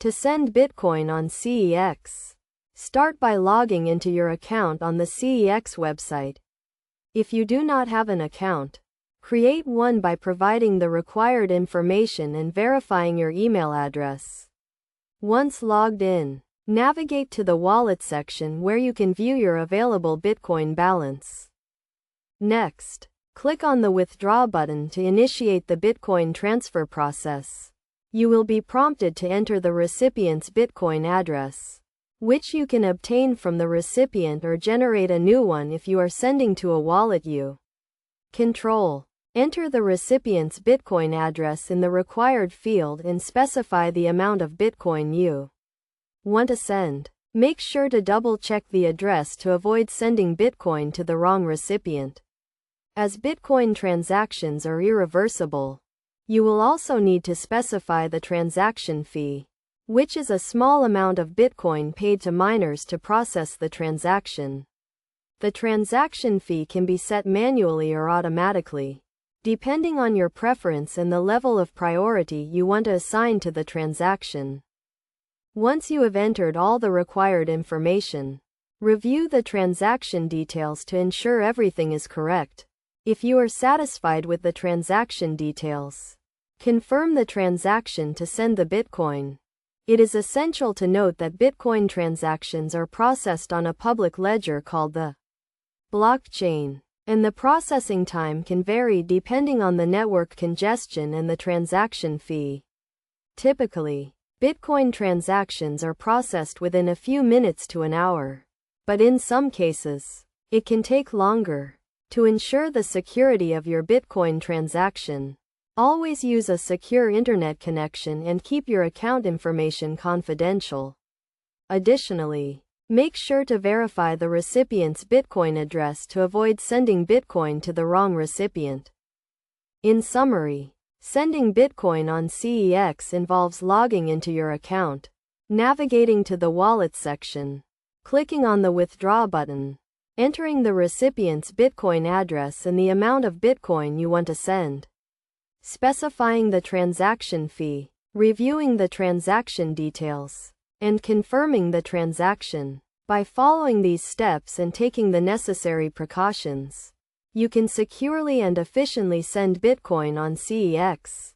To send Bitcoin on CEX, start by logging into your account on the CEX website. If you do not have an account, create one by providing the required information and verifying your email address. Once logged in, navigate to the wallet section where you can view your available Bitcoin balance. Next, click on the withdraw button to initiate the Bitcoin transfer process. You will be prompted to enter the recipient's Bitcoin address, which you can obtain from the recipient or generate a new one if you are sending to a wallet you control. Enter the recipient's Bitcoin address in the required field and specify the amount of Bitcoin you want to send. Make sure to double-check the address to avoid sending Bitcoin to the wrong recipient. As Bitcoin transactions are irreversible, you will also need to specify the transaction fee, which is a small amount of Bitcoin paid to miners to process the transaction. The transaction fee can be set manually or automatically, depending on your preference and the level of priority you want to assign to the transaction. Once you have entered all the required information, review the transaction details to ensure everything is correct. If you are satisfied with the transaction details, confirm the transaction to send the Bitcoin. It is essential to note that Bitcoin transactions are processed on a public ledger called the blockchain, and the processing time can vary depending on the network congestion and the transaction fee. Typically, Bitcoin transactions are processed within a few minutes to an hour, but in some cases, it can take longer. To ensure the security of your Bitcoin transaction, always use a secure internet connection and keep your account information confidential. Additionally, make sure to verify the recipient's Bitcoin address to avoid sending Bitcoin to the wrong recipient. In summary, sending Bitcoin on CEX involves logging into your account, navigating to the wallet section, clicking on the withdraw button, entering the recipient's Bitcoin address and the amount of Bitcoin you want to send, specifying the transaction fee, reviewing the transaction details, and confirming the transaction. By following these steps and taking the necessary precautions, you can securely and efficiently send Bitcoin on CEX.